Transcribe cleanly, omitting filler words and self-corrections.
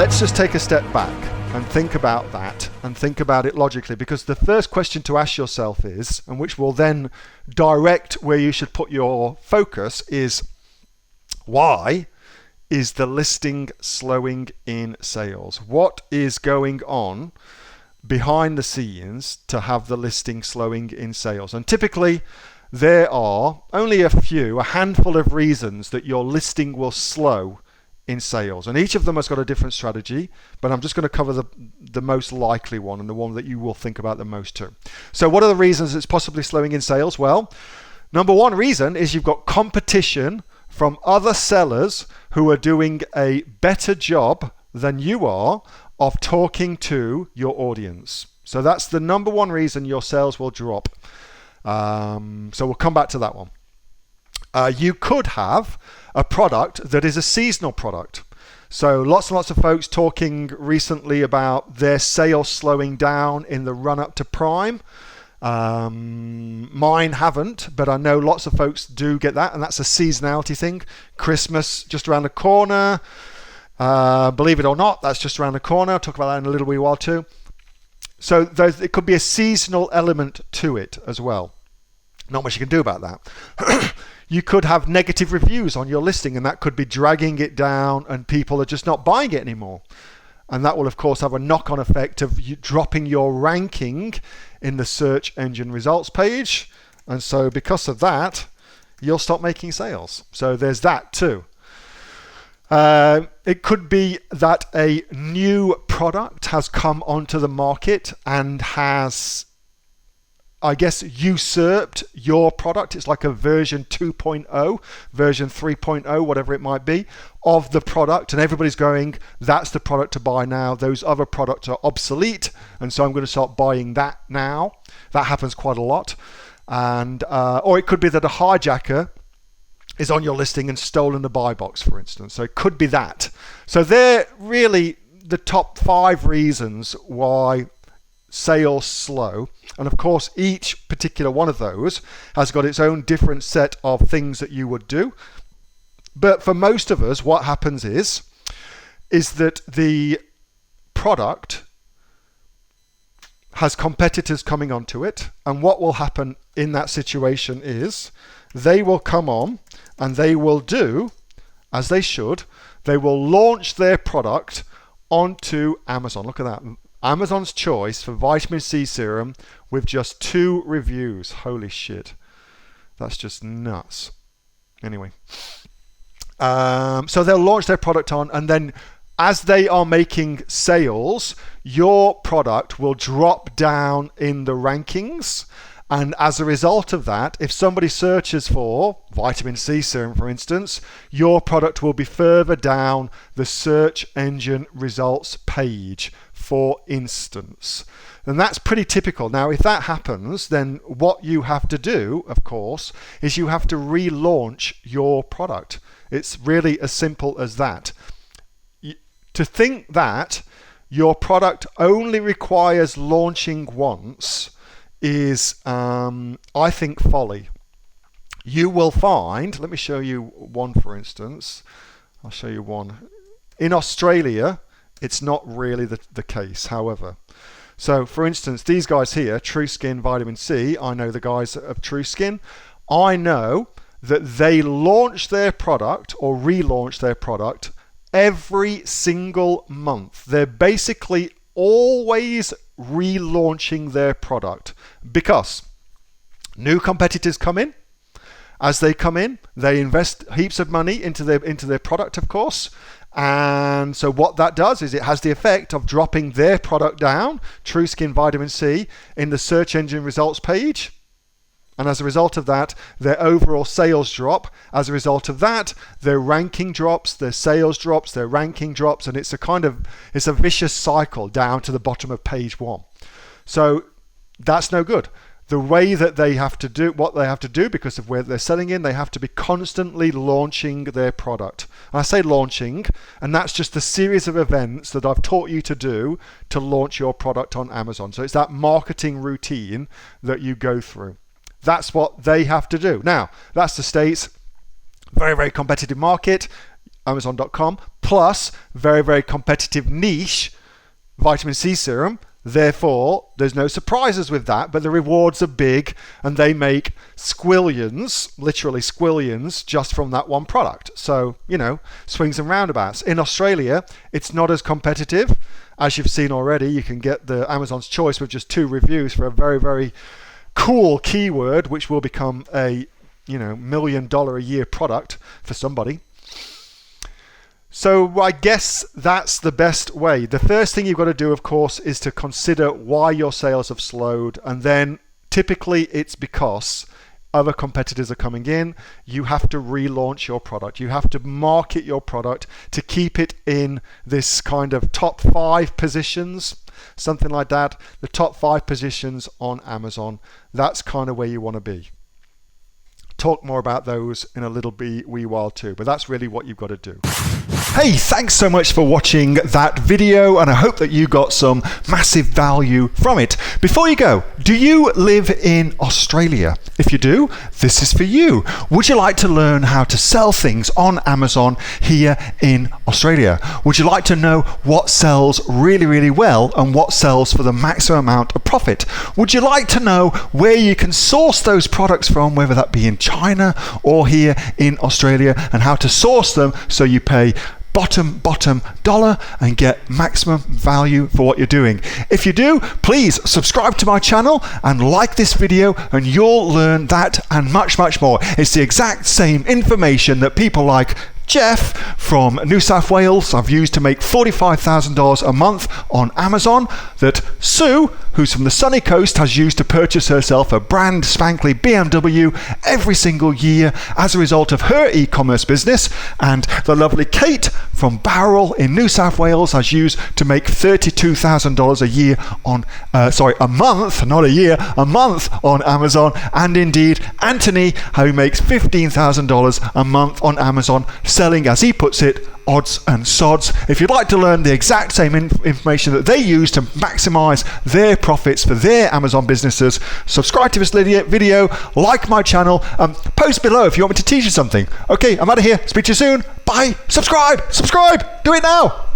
let's just take a step back and think about that and think about it logically, because the first question to ask yourself is, and which will then direct where you should put your focus, is why is the listing slowing in sales? What is going on behind the scenes to have the listing slowing in sales? And typically there are only a handful of reasons that your listing will slow in sales, and each of them has got a different strategy, but I'm just going to cover the most likely one and the one that you will think about the most too. So what are the reasons it's possibly slowing in sales? Well, number one reason is you've got competition from other sellers who are doing a better job than you are of talking to your audience. So that's the number one reason your sales will drop. So we'll come back to that one. You could have a product that is a seasonal product. So lots and lots of folks talking recently about their sales slowing down in the run up to Prime. Mine haven't, but I know lots of folks do get that, and that's a seasonality thing. Christmas just around the corner. Believe it or not, that's just around the corner. I'll talk about that in a little wee while too. So it could be a seasonal element to it as well. Not much you can do about that. You could have negative reviews on your listing, and that could be dragging it down, and people are just not buying it anymore. And that will, of course, have a knock-on effect of you dropping your ranking in the search engine results page. And so because of that, you'll stop making sales. So there's that too. It could be that a new product has come onto the market and has, I guess, usurped your product. It's like a version 2.0, version 3.0, whatever it might be, of the product. And everybody's going, that's the product to buy now. Those other products are obsolete. And so I'm going to start buying that now. That happens quite a lot. And or it could be that a hijacker is on your listing and stolen the buy box, for instance. So it could be that. So they're really the top 5 reasons why sales slow. And of course, each particular one of those has got its own different set of things that you would do. But for most of us, what happens is that the product has competitors coming onto it. And what will happen in that situation is they will come on and they will do, as they should, they will launch their product onto Amazon. Look at that. Amazon's choice for vitamin C serum with just 2 reviews. Holy shit. That's just nuts. Anyway. So they'll launch their product on, and then as they are making sales, your product will drop down in the rankings. And as a result of that, if somebody searches for vitamin C serum, for instance, your product will be further down the search engine results page, for instance. And that's pretty typical. Now, if that happens, then what you have to do, of course, is you have to relaunch your product. It's really as simple as that. To think that your product only requires launching once is, I think, folly. You will find, let me show you one, for instance. I'll show you one. In Australia, it's not really the case, however. So, for instance, these guys here, True Skin Vitamin C, I know the guys of True Skin. I know that they launch their product or relaunch their product every single month. They're basically always relaunching their product because new competitors come in. As they come in, they invest heaps of money into their product, of course. And so what that does is it has the effect of dropping their product down, True Skin Vitamin C, in the search engine results page. And as a result of that, their overall sales drop. As a result of that, their ranking drops, their sales drops, their ranking drops, and it's a vicious cycle down to the bottom of page 1. So that's no good. The way that they have to do what they have to do, because of where they're selling in, they have to be constantly launching their product. And I say launching, and that's just the series of events that I've taught you to do to launch your product on Amazon. So it's that marketing routine that you go through. That's what they have to do. Now, that's the States. Very, very competitive market. Amazon.com. plus very, very competitive niche vitamin C serum. Therefore, there's no surprises with that, but the rewards are big and they make squillions, literally squillions, just from that one product. So, swings and roundabouts. In Australia, it's not as competitive. As you've seen already, you can get the Amazon's Choice with just 2 reviews for a very, very cool keyword, which will become a, $1 million a year product for somebody. So I guess that's the best way. The first thing you've got to do, of course, is to consider why your sales have slowed. And then typically it's because other competitors are coming in. You have to relaunch your product. You have to market your product to keep it in this kind of top 5 positions, something like that. The top 5 positions on Amazon. That's kind of where you want to be. Talk more about those in a little wee while too, but that's really what you've got to do. Hey, thanks so much for watching that video, and I hope that you got some massive value from it. Before you go, do you live in Australia? If you do, this is for you. Would you like to learn how to sell things on Amazon here in Australia? Would you like to know what sells really, really well and what sells for the maximum amount of profit? Would you like to know where you can source those products from, whether that be in China or here in Australia, and how to source them so you pay bottom dollar and get maximum value for what you're doing? If you do, please subscribe to my channel and like this video, and you'll learn that and much more. It's the exact same information that people like Jeff from New South Wales I've used to make $45,000 a month on Amazon, that Sue, who's from the sunny coast, has used to purchase herself a brand spankly BMW every single year as a result of her e-commerce business, and the lovely Kate from Bowral in New South Wales has used to make $32,000 a year on a month, not a year, a month on Amazon, and indeed Anthony, who makes $15,000 a month on Amazon, selling, as he puts it, odds and sods. If you'd like to learn the exact same information that they use to maximize their profits for their Amazon businesses, subscribe to this video, like my channel, post below if you want me to teach you something. Okay, I'm out of here. Speak to you soon. Bye. Subscribe. Do it now.